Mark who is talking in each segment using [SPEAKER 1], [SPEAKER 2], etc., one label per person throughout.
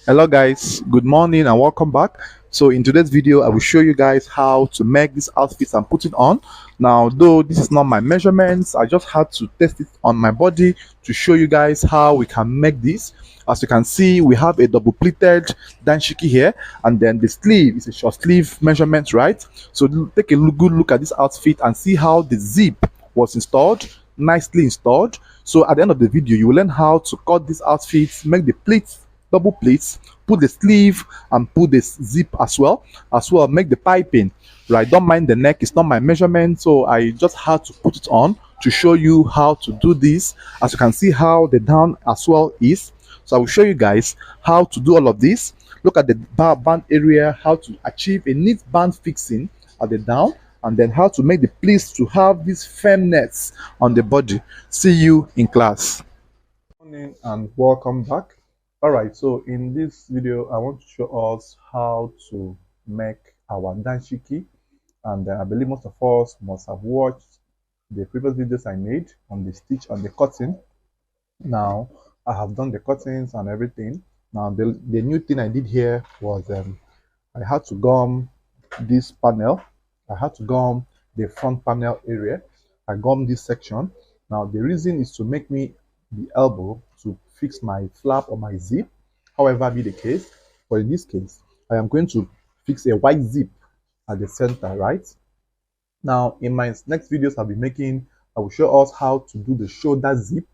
[SPEAKER 1] Hello guys, good morning and welcome back. So in today's video I will show you guys how to make this outfit and put it on. Now though this is not my measurements, I just had to test it on my body to show you guys how we can make this. As you can see, we have a double pleated danshiki here, and then the sleeve is a short sleeve measurement, right? So take a good look at this outfit and see how the zip was installed, nicely installed. So at the end of the video you will learn how to cut this outfit, make the pleats double pleats, put the sleeve and put the zip as well, make the piping, right? Don't mind the neck, it's not my measurement, so I just had to put it on to show you how to do this. As you can see how the down as well is, so I will show you guys how to do all of this. Look at the band area, how to achieve a neat band fixing at the down, and then how to make the pleats to have these firmness on the body. See you in class. Good morning and welcome back. All right, so in this video I want to show us how to make our danshiki, and I believe most of us must have watched the previous videos I made on the stitch and the cutting. Now I have done the cuttings and everything. Now the new thing I did here was I had to gum this panel. I had to gum the front panel area. I gum this section. Now the reason is to make me the elbow to fix my flap or my zip, however be the case. But in this case, I am going to fix a white zip at the center, right? Now in my next videos I'll be making, I will show us how to do the shoulder zip,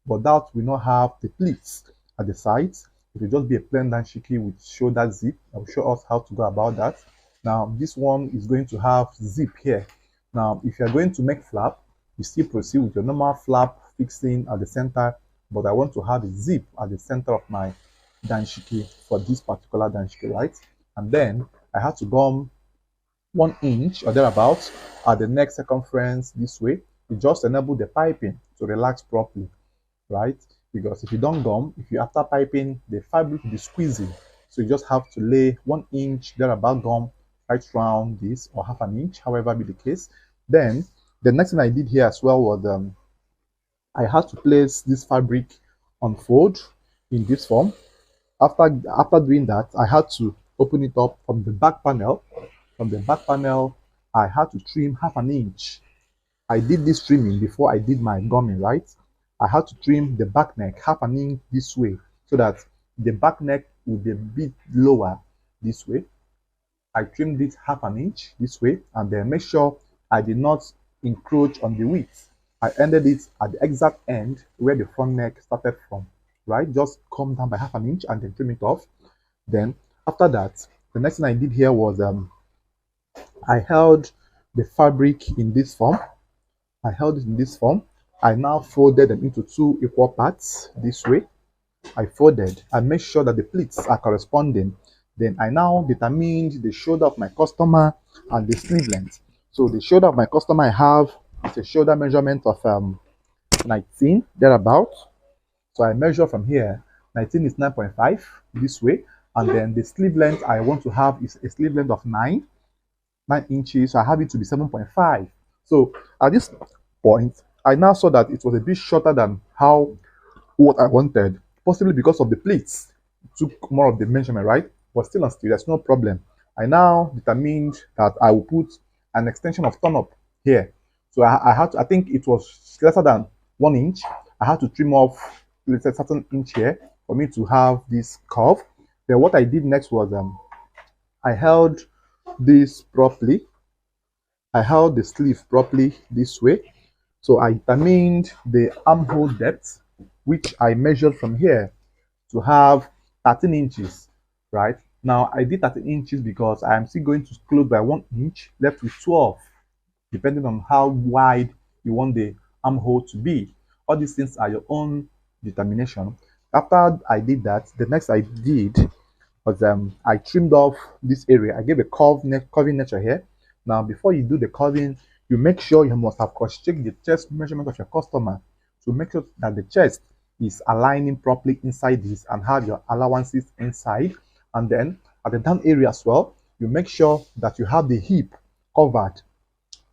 [SPEAKER 1] but that will not have the pleats at the sides. It will just be a plain danshiki with shoulder zip. I will show us how to go about that. Now this one is going to have zip here. Now if you are going to make flap, you still proceed with your normal flap fixing at the center, but I want to have a zip at the center of my danshiki for this particular danshiki, right? And then I had to gum 1 inch or thereabouts at the neck circumference this way. It just enable the piping to relax properly, right? Because if you don't gum, if you after piping, the fabric will be squeezing. So you just have to lay 1 inch thereabout gum right around this, or half an inch, however be the case. Then the next thing I did here as well was I had to place this fabric on fold in this form. After doing that, I had to open it up from the back panel. From the back panel, I had to trim half an inch. I did this trimming before I did my gumming, right? I had to trim the back neck half an inch this way so that the back neck will be a bit lower this way. I trimmed it half an inch this way, and then make sure I did not encroach on the width. I ended it at the exact end where the front neck started from, right? Just come down by half an inch and then trim it off. Then after that, the next thing I did here was I held the fabric in this form. I held it in this form. I now folded them into two equal parts this way. I folded. I made sure that the pleats are corresponding. Then I now determined the shoulder of my customer and the sleeve length. So the shoulder of my customer I have is a shoulder measurement of 19 thereabout. So I measure from here. 19 is 9.5 this way, and then the sleeve length I want to have is a sleeve length of 9 inches. So I have it to be 7.5. So at this point, I now saw that it was a bit shorter than what I wanted, possibly because of the pleats. It took more of the measurement, right? But still there's no problem. I now determined that I will put an extension of turnup here. So I had to, I think it was lesser than 1 inch. I had to trim off, let's say, a certain inch here for me to have this curve. Then what I did next was I held this properly. I held the sleeve properly this way. So I determined the armhole depth, which I measured from here to have 13 inches, right? Now I did 13 inches because I am still going to close by 1 inch, left with 12, depending on how wide you want the armhole to be. All these things are your own determination. After I did that, the next I did was I trimmed off this area. I gave a curving nature here. Now before you do the curving, you make sure you must have cross-checked the chest measurement of your customer to make sure that the chest is aligning properly inside this and have your allowances inside. And then at the down area as well, you make sure that you have the hip covered,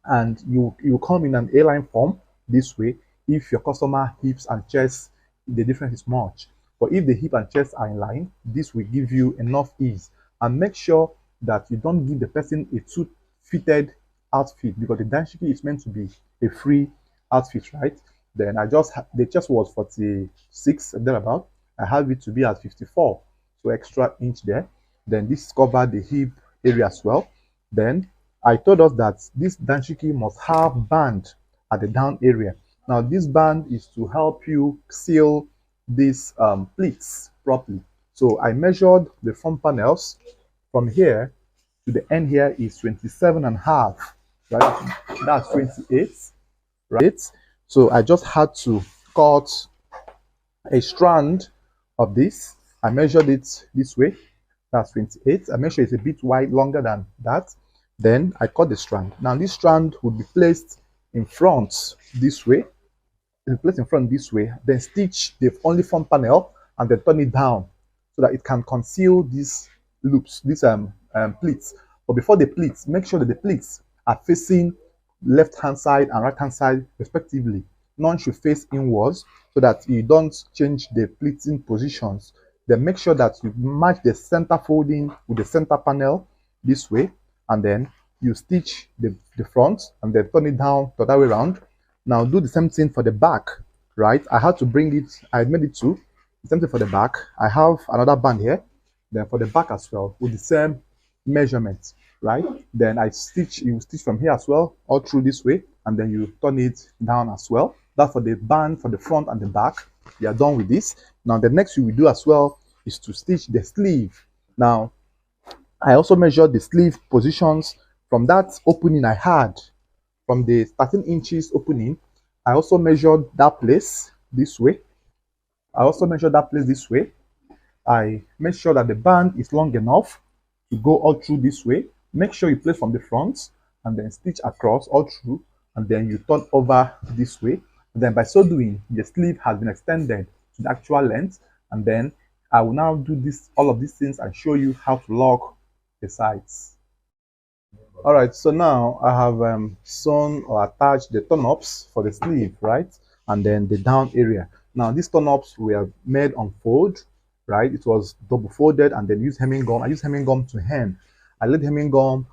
[SPEAKER 1] and you come in an A-line form this way if your customer hips and chest the difference is much. But if the hip and chest are in line, this will give you enough ease. And make sure that you don't give the person a too fitted outfit, because the danshiki is meant to be a free outfit, right? Then the chest was 46 thereabout. I have it to be at 54, so extra inch there. Then this covered the hip area as well. Then I told us that this danshiki must have band at the down area. Now this band is to help you seal these pleats properly. So I measured the front panels from here to the end here is 27 and a half, right? That's 28, right? So I just had to cut a strand of this. I measured it this way. That's 28. I make sure it's a bit wide, longer than that. Then I cut the strand. Now this strand would be placed in front this way. It'll be placed in front this way. Then stitch the only front panel and then turn it down so that it can conceal these loops, these pleats. But before the pleats, make sure that the pleats are facing left hand side and right hand side respectively. None should face inwards so that you don't change the pleating positions. Then make sure that you match the center folding with the center panel this way, and then you stitch the front and then turn it down the other way around. Now do the same thing for the back, right? I had to bring it, I made it two. The same thing for the back. I have another band here. Then for the back as well with the same measurements, right? Then you stitch from here as well, all through this way, and then you turn it down as well. That's for the band for the front and the back. You are done with this. Now the next you will do as well is to stitch the sleeve. Now I also measured the sleeve positions from that opening I had, from the 13 inches opening. I also measured that place this way. I make sure that the band is long enough to go all through this way. Make sure you place from the front and then stitch across all through, and then you turn over this way. And then by so doing, the sleeve has been extended to the actual length. And then I will now do all of these things and show you how to lock the sides. All right, so now I have sewn or attached the turn-ups for the sleeve, right? And then the down area. Now these turn-ups were made on fold, right? It was double folded and then use hemming gum. I use hemming gum to hem. I laid hemming gum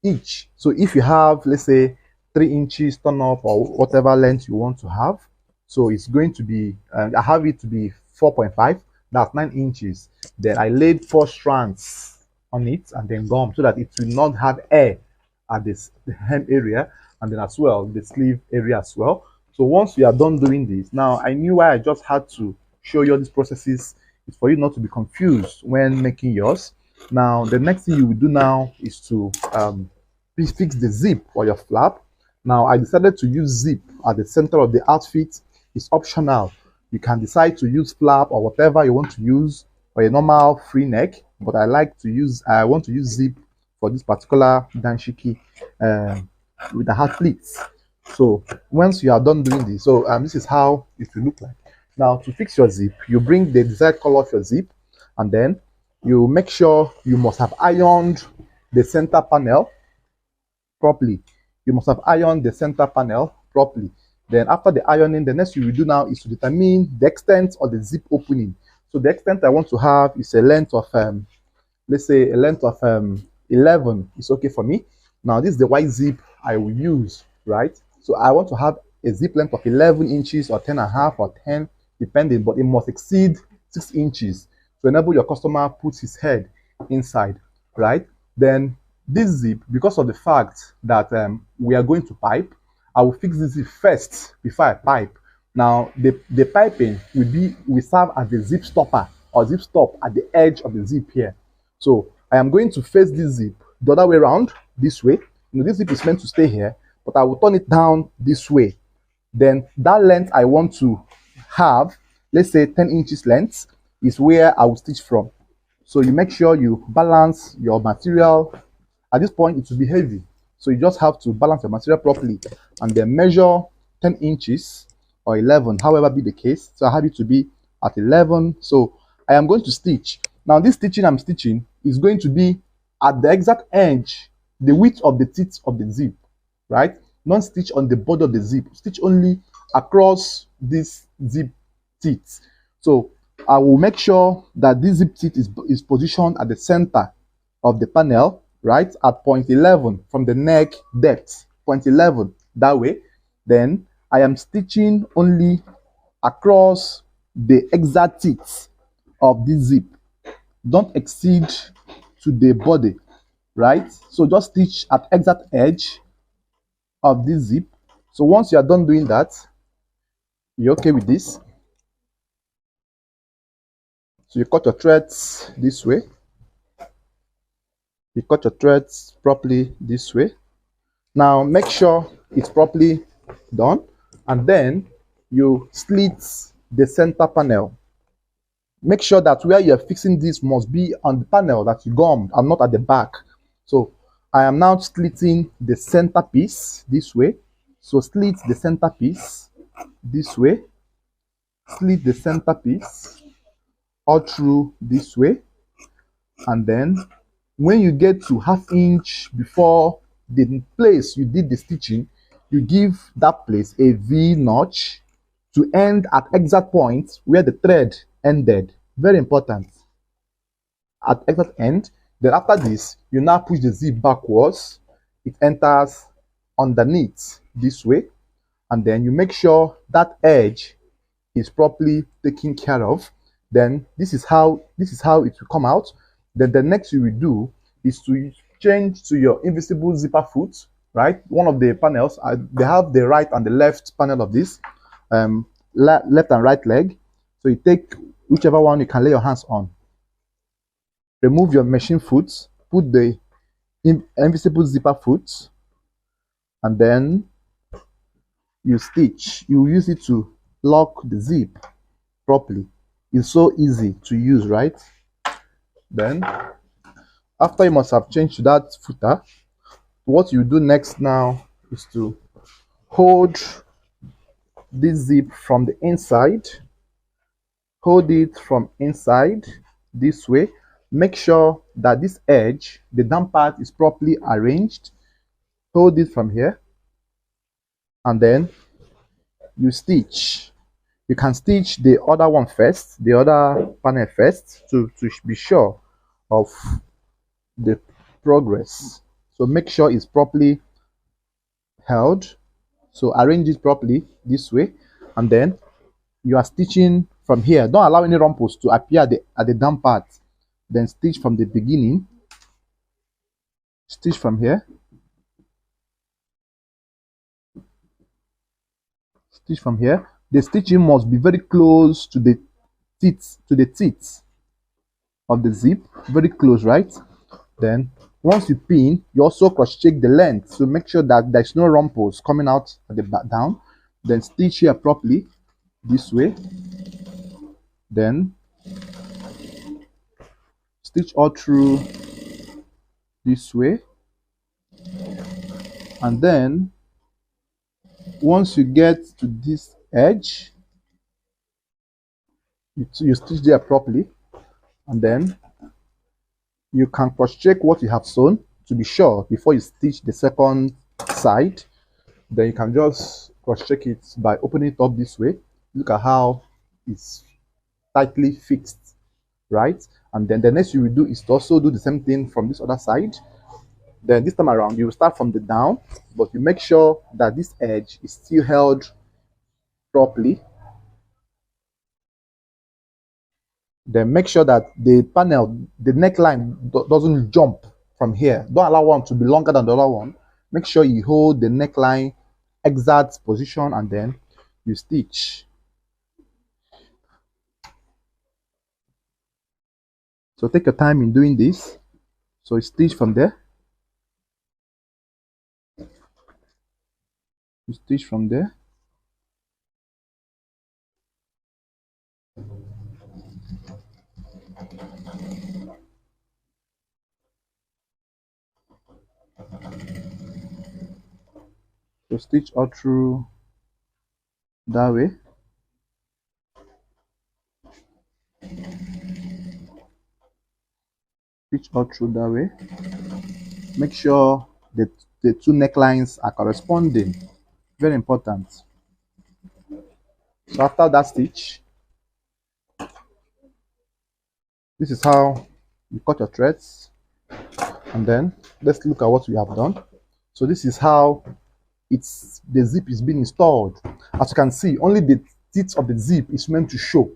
[SPEAKER 1] each. So if you have, let's say, 3 inches turn-up or whatever length you want to have, so it's going to be, I have it to be 4.5. That's 9 inches. Then I laid 4 strands on it and then gum so that it will not have air at the hem area, and then as well the sleeve area as well. So once you are done doing this, now I knew why I just had to show you all these processes. It's for you not to be confused when making yours. Now the next thing you will do now is to fix the zip or your flap. Now I decided to use zip at the center of the outfit. It's optional. You can decide to use flap or whatever you want to use, or a normal free neck, but I want to use zip for this particular danshiki with the hard pleats. So once you are done doing this, so this is how it will look like. Now to fix your zip, you bring the desired color of your zip, and then you make sure you must have ironed the center panel properly. Then after the ironing, the next you will do now is to determine the extent of the zip opening. So the extent I want to have is a length of let's say a length of 11 is okay for me. Now this is the white zip I will use, right? So I want to have a zip length of 11 inches or 10 and a half or 10 depending, but it must exceed 6 inches to enable your customer put his head inside, right? Then this zip, because of the fact that we are going to pipe, I will fix this zip first before I pipe. Now the piping will serve as the zip stopper or zip stop at the edge of the zip here. So I am going to face this zip the other way around, this way. You know, this zip is meant to stay here, but I will turn it down this way. Then that length I want to have, let's say 10 inches length, is where I will stitch from. So you make sure you balance your material. At this point it will be heavy, so you just have to balance your material properly and then measure 10 inches or 11, however be the case. So I have it to be at 11. So I am going to stitch. Now this stitching I'm stitching is going to be at the exact edge, the width of the teeth of the zip, right? Don't stitch on the border of the zip. Stitch only across this zip teeth. So I will make sure that this zip teeth is positioned at the center of the panel, right, at point 11 from the neck depth, point 11, that way. Then I am stitching only across the exact teeth of this zip. Don't exceed to the body, right? So just stitch at exact edge of this zip. So once you are done doing that, you're okay with this. So you cut your threads this way. You cut your threads properly this way. Now make sure it's properly done, and then you slit the center panel. Make sure that where you're fixing this must be on the panel that you gummed and not at the back. So I am now slitting the center piece this way. So slit the center piece this way. Slit the center piece all through this way. And then when you get to 1/2 inch before the place you did the stitching, you give that place a V notch to end at exact point where the thread ended. Very important. At exact end. Then after this, you now push the zip backwards. It enters underneath this way, and then you make sure that edge is properly taken care of. Then this is how it will come out. Then the next you will do is to change to your invisible zipper foot, right? One of the panels, they have the right and the left panel of this, left and right leg. So you take whichever one you can lay your hands on. Remove your machine foot, put the invisible zipper foot, and then you stitch. You use it to lock the zip properly. It's so easy to use, right? Then after you must have changed to that footer, what you do next now is to hold this zip from the inside. Hold it from inside this way. Make sure that this edge, the down part, is properly arranged. Hold it from here, and then you stitch. You can stitch the other one first, the other panel first, to be sure of the progress. So make sure it's properly held. So arrange it properly this way, and then you are stitching from here. Don't allow any rumples to appear at the down part. Then stitch from the beginning. Stitch from here. Stitch from here. The stitching must be very close to the teeth of the zip. Very close, right? Then once you pin, you also cross check the length. So make sure that there's no rumples coming out at the back down. Then stitch here properly this way. Then stitch all through this way, and then once you get to this edge, you stitch there properly, and then you can cross check what you have sewn to be sure before you stitch the second side. Then you can just cross check it by opening it up this way. Look at how it's tightly fixed, right? And then the next you will do is to also do the same thing from this other side. Then this time around, you will start from the down, but you make sure that this edge is still held properly. Then make sure that the panel, the neckline doesn't jump from here. Don't allow one to be longer than the other one. Make sure you hold the neckline exact position, and then you stitch. So take your time in doing this. So you stitch from there. You stitch from there. So stitch all through that way. Stitch all through that way. Make sure that the two necklines are corresponding. Very important. So after that stitch, This is how you cut your threads, and then let's look at what we have done. So this is how the zip is being installed. As you can see, only the teeth of the zip is meant to show.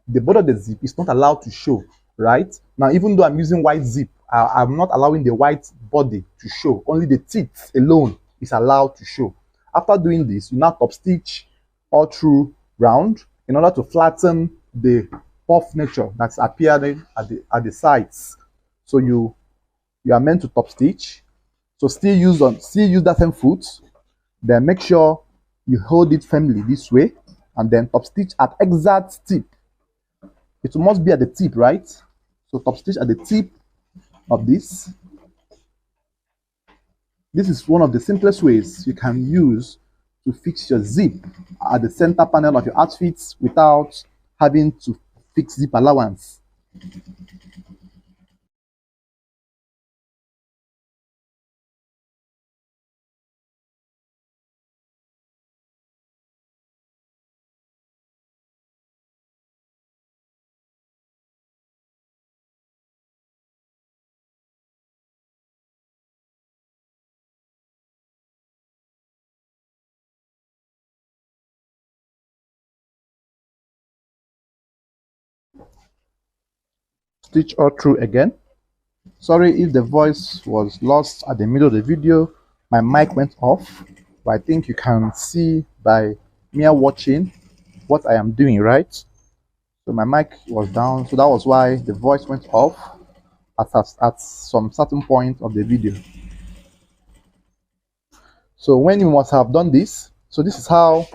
[SPEAKER 1] The body of the zip is not allowed to show, right? Now, even though I'm using white zip, I'm not allowing the white body to show. Only the teeth alone is allowed to show. After doing this, you now top stitch all through round in order to flatten the puff nature that's appearing at the sides. So you are meant to top stitch. So still use that same foot. Then make sure you hold it firmly this way, and then top stitch at exact tip. It must be at the tip, right? So top stitch at the tip of this. This is one of the simplest ways you can use to fix your zip at the center panel of your outfits without having to fix zip allowance. Stitch all through again. Sorry if the voice was lost at the middle of the video. My mic went off, but I think you can see by mere watching what I am doing, right? So my mic was down, so that was why the voice went off at some certain point of the video. So when you must have done this, so this is how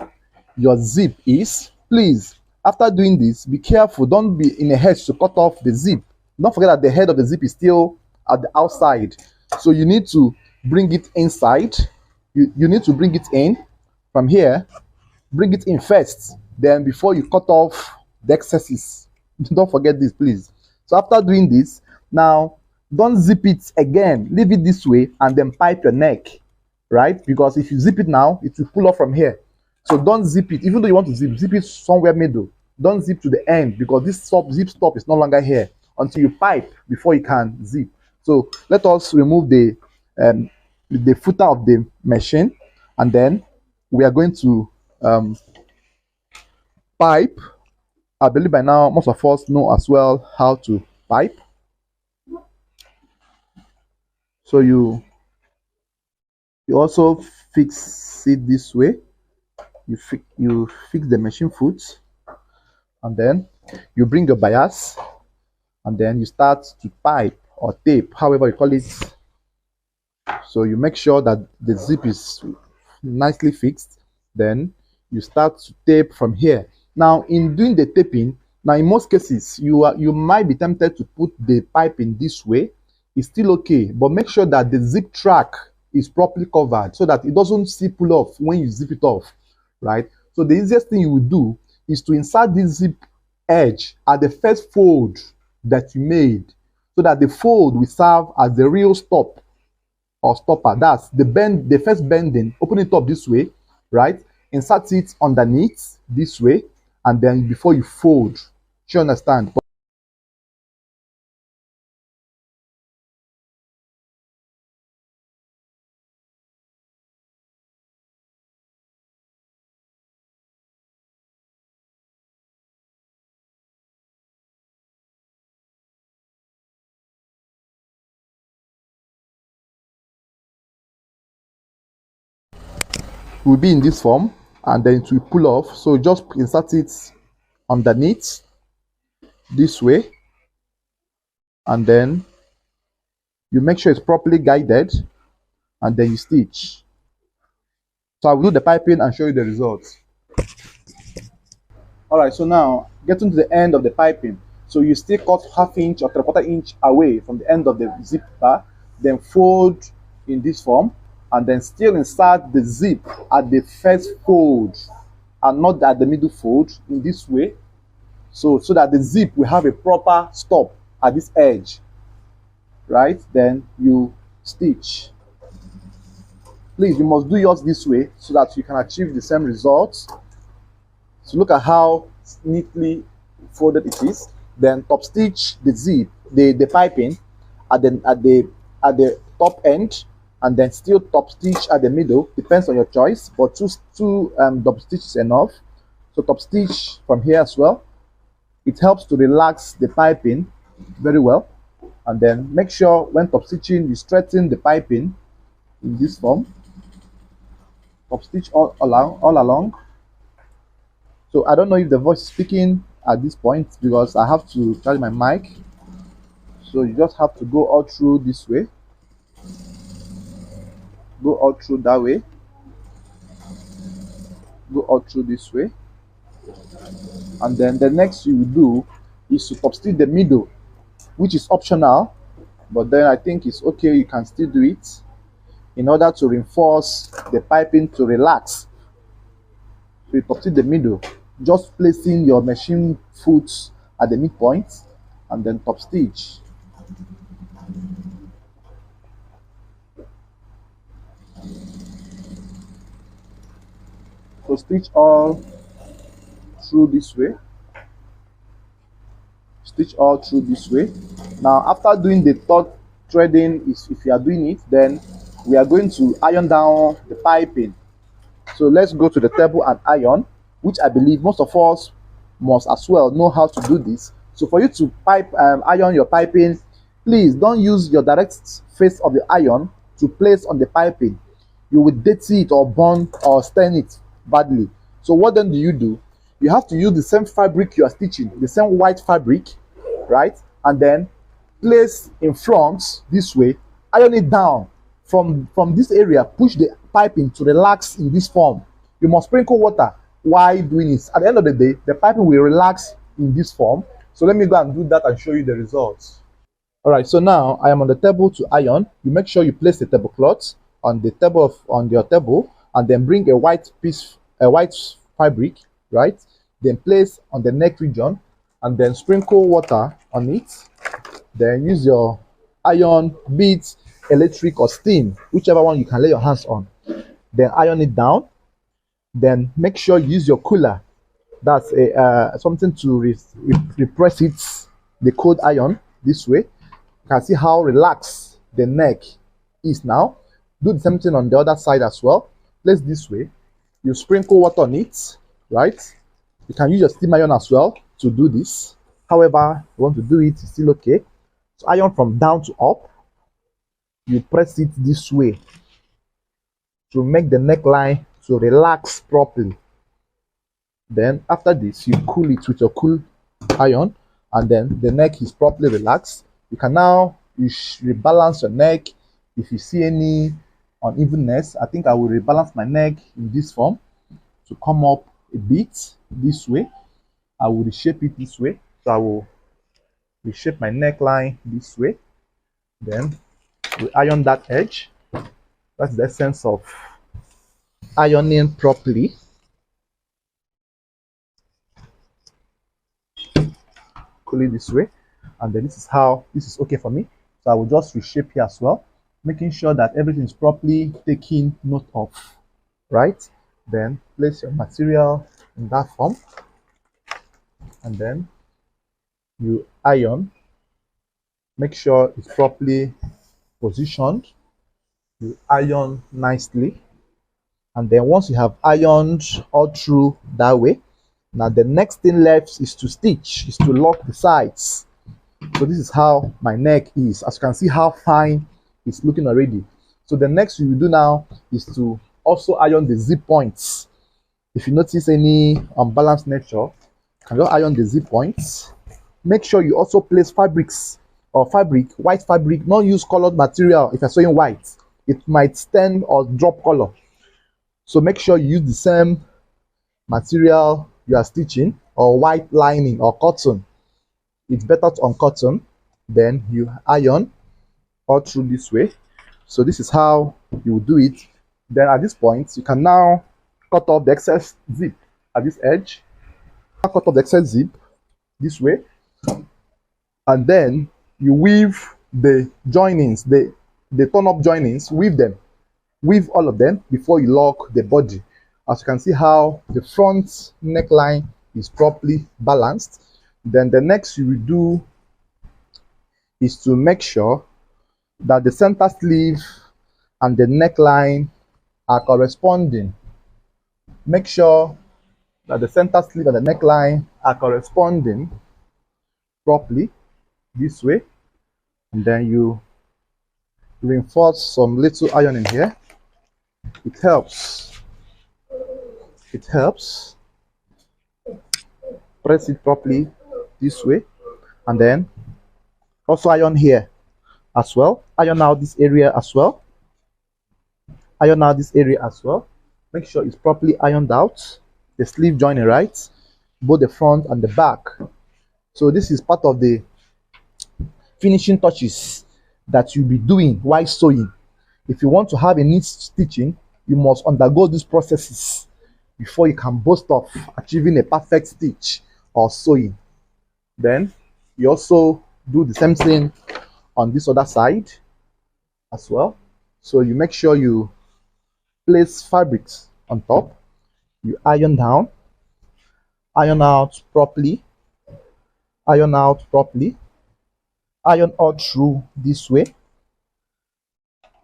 [SPEAKER 1] your zip is. Please, after doing this, be careful. Don't be in a haste to cut off the zip. Don't forget that the head of the zip is still at the outside. So you need to bring it inside. You need to bring it in from here. Bring it in first. Then before you cut off the excesses. Don't forget this, please. So after doing this, now don't zip it again. Leave it this way and then pipe your neck, right? Because if you zip it now, it will pull off from here. So don't zip it. Even though you want to zip it somewhere middle. Don't zip to the end because this zip stop is no longer here until you pipe before you can zip. So let us remove the footer of the machine, and then we are going to pipe. I believe by now most of us know as well how to pipe. So you also fix it this way. You fix the machine foot, and then you bring your bias, and then you start to pipe or tape, however you call it. So you make sure that the zip is nicely fixed. Then you start to tape from here. Now in doing the taping, now in most cases you might be tempted to put the pipe in this way. It's still okay, but make sure that the zip track is properly covered so that it doesn't pull off when you zip it off, right? So the easiest thing you will do is to insert this zip edge at the first fold that you made, so that the fold will serve as the real stop or stopper. That's the first bending. Open it up this way, right? Insert it underneath this way, and then before you fold. Do you understand? Will be in this form, and then it will pull off. So just insert it underneath this way, and then you make sure it's properly guided, and then you stitch. So I will do the piping and show you the results. All right, so now getting to the end of the piping. So you still cut 1/2 inch or 3/4 inch away from the end of the zip bar, then fold in this form, and then still insert the zip at the first fold and not at the middle fold in this way. So that the zip will have a proper stop at this edge, right? Then you stitch. Please, you must do yours this way so that you can achieve the same results. So look at how neatly folded it is. then top stitch the zip, the piping at the top end, and then still top stitch at the middle. Depends on your choice, but two double stitch is enough. So top stitch from here as well. It helps to relax the piping very well. And then make sure when top stitching you straighten the piping in this form. Top stitch all along. So I don't know if the voice is speaking at this point because I have to charge my mic. So you just have to go all through this way, go all through that way, go all through this way, and then the next you will do is to top stitch the middle, which is optional, but then I think it's okay, you can still do it in order to reinforce the piping to relax. So you top stitch the middle, just placing your machine foot at the midpoint, and then top stitch. So stitch all through this way, stitch all through this way. Now after doing the third threading, if you are doing it, then we are going to iron down the piping. So let's go to the table and iron, which I believe most of us must as well know how to do this. So for you to iron your piping, please don't use your direct face of the iron to place on the piping. You will dirty it or burn or stain it badly. So what then do? You have to use the same fabric you are stitching, the same white fabric, right? And then place in front this way, iron it down from this area, push the piping to relax in this form. You must sprinkle water while doing it. At the end of the day, the piping will relax in this form. So let me go and do that and show you the results. All right, so now I am on the table to iron. You make sure you place the tablecloth on the table on your table, and then bring a white fabric, right? Then place on the neck region, and then sprinkle water on it. Then use your iron, be it electric or steam, whichever one you can lay your hands on. Then iron it down. Then make sure you use your cooler. That's something to repress it, the cold iron this way. You can see how relaxed the neck is now. Do the same thing on the other side as well. Place this way. You sprinkle water on it, right? You can use your steam iron as well to do this. However, you want to do it, it's still okay. So iron from down to up. You press it this way to make the neckline to relax properly. Then after this, you cool it with your cool iron, and then the neck is properly relaxed. You can now rebalance your neck. If you see any unevenness, I think I will rebalance my neck in this form to come up a bit this way. I will reshape it this way. So I will reshape my neckline this way. Then we iron that edge. That's the essence of ironing properly. Cool it this way, and then this is okay for me. So I will just reshape here as well, making sure that everything is properly taken note of, right? Then place your material in that form, and then you iron. Make sure it's properly positioned. You iron nicely, and then once you have ironed all through that way, now the next thing left is to stitch, is to lock the sides. So this is how my neck is. As you can see how fine it's looking already. So the next you will do now is to also iron the zip points. If you notice any unbalanced nature, you can just iron the zip points. Make sure you also place fabrics or white fabric. Not use colored material if you're sewing white. It might stain or drop color. So make sure you use the same material you are stitching, or white lining or cotton. It's better on cotton. Then you iron all through this way. So this is how you will do it. Then at this point, you can now cut off the excess zip at this edge. Cut off the excess zip this way, and then you weave the joinings, the turn-up joinings. Weave all of them before you lock the body. As you can see how the front neckline is properly balanced. Then the next you will do is to make sure that the center sleeve and the neckline are corresponding. Make sure that the center sleeve and the neckline are corresponding properly this way, and then you reinforce some little iron in here. It helps. It helps. Press it properly this way, and then also iron here as well. Iron out this area as well. Iron out this area as well. Make sure it's properly ironed out. The sleeve joining right, both the front and the back. So this is part of the finishing touches that you'll be doing while sewing. If you want to have a neat stitching, you must undergo these processes before you can boast of achieving a perfect stitch or sewing. Then you also do the same thing on this other side as well. So you make sure you place fabrics on top, you iron down, iron out properly, iron out properly, iron all through this way.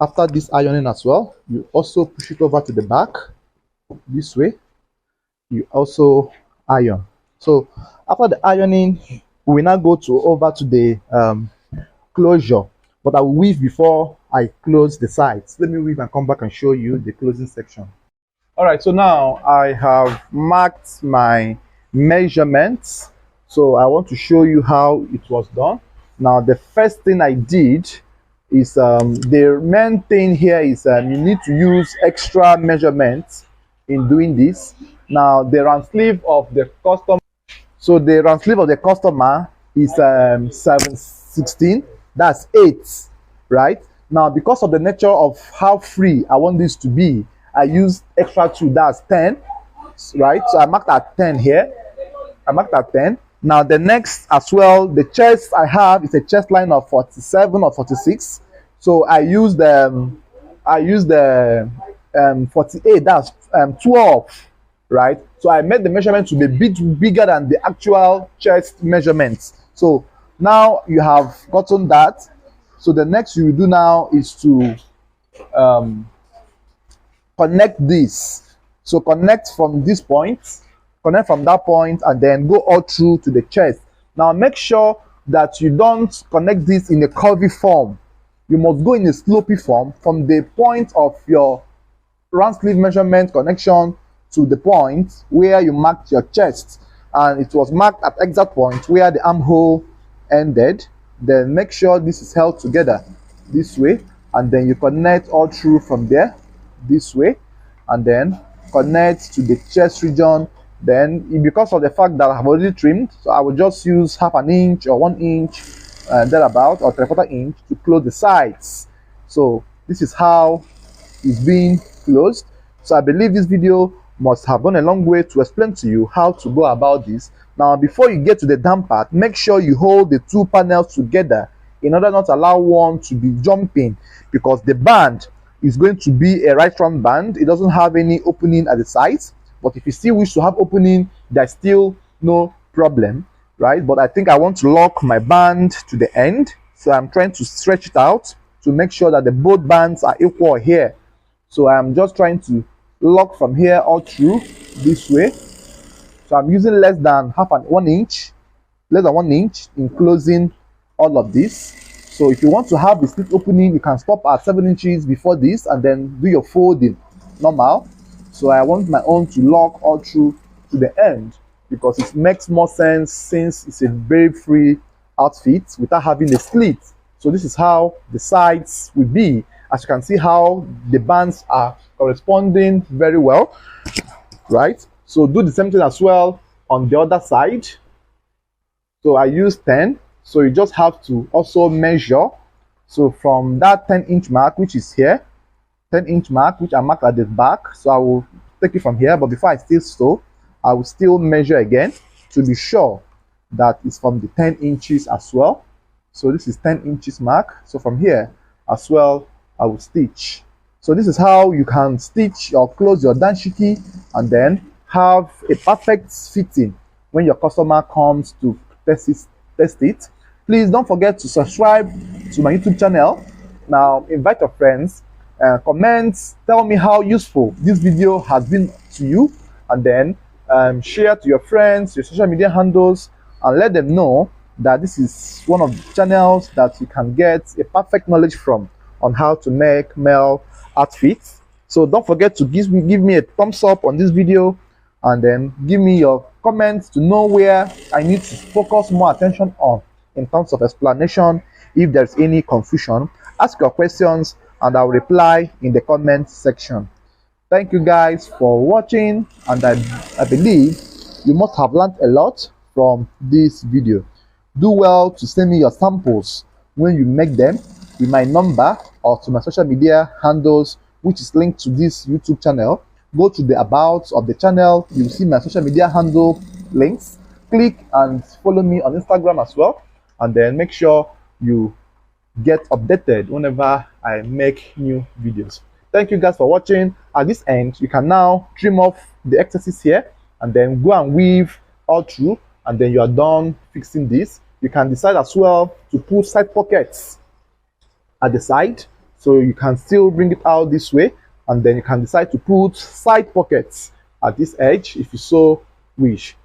[SPEAKER 1] After this ironing as well, you also push it over to the back this way. You also iron. So after the ironing, we will now go over to the closure, but I will weave before I close the sides. Let me weave and come back and show you the closing section. All right, so now I have marked my measurements, so I want to show you how it was done. Now the first thing I did is the main thing here is you need to use extra measurements in doing this. Now the round sleeve of the customer, so the round sleeve of the customer is 7/16, that's 8, right? Now because of the nature of how free I want this to be, I used extra 2, that's 10, right? So I marked at 10 here. I marked at 10. Now the next as well, the chest I have is a chest line of 47 or 46. So I used the 48, that's 12, right? So I made the measurement to be a bit bigger than the actual chest measurements. So now you have gotten that. So the next you will do now is to connect this. So connect from this point, connect from that point, and then go all through to the chest. Now make sure that you don't connect this in a curvy form. You must go in a slopey form from the point of your round sleeve measurement connection to the point where you marked your chest, and it was marked at exact point where the armhole ended. Then make sure this is held together this way, and then you connect all through from there this way, and then connect to the chest region. Then because of the fact that I have already trimmed, so I will just use half an inch or 1 inch thereabout, or 3/4 inch to close the sides. So this is how it's being closed. So I believe this video must have gone a long way to explain to you how to go about this. Now before you get to the down part, make sure you hold the two panels together in order not to allow one to be jumping, because the band is going to be a right front band. It doesn't have any opening at the sides, but if you still wish to have opening, there's still no problem, right? But I think I want to lock my band to the end, so I'm trying to stretch it out to make sure that the both bands are equal here. So I'm just trying to lock from here all through this way. So I'm using less than 1 inch in closing all of this. So if you want to have the slit opening, you can stop at 7 inches before this and then do your folding normal. So I want my own to lock all through to the end, because it makes more sense since it's a very free outfit without having a slit. So this is how the sides will be. As you can see how the bands are corresponding very well, right? So do the same thing as well on the other side. So I use 10. So you just have to also measure. So from that 10-inch mark, which is here, 10-inch mark, which I marked at the back. So I will take it from here, but before I still sew, I will still measure again to be sure that it's from the 10 inches as well. So this is 10 inches mark. So from here as well, I will stitch. So this is how you can stitch or close your danshiki and then have a perfect fitting when your customer comes to test it. Please don't forget to subscribe to my YouTube channel. Now invite your friends, comment, tell me how useful this video has been to you, and then share to your friends, your social media handles, and let them know that this is one of the channels that you can get a perfect knowledge from on how to make male outfits. So don't forget to give me a thumbs up on this video, and then give me your comments to know where I need to focus more attention on in terms of explanation. If there's any confusion, ask your questions and I'll reply in the comment section. Thank you guys for watching, and I believe you must have learned a lot from this video. Do well to send me your samples when you make them with my number or to my social media handles, which is linked to this YouTube channel. Go to the about of the channel, you'll see my social media handle links. Click and follow me on Instagram as well, and then make sure you get updated whenever I make new videos. Thank you guys for watching. At this end, you can now trim off the excesses here and then go and weave all through, and then you are done fixing this. You can decide as well to put side pockets at the side, so you can still bring it out this way, and then you can decide to put side pockets at this edge if you so wish.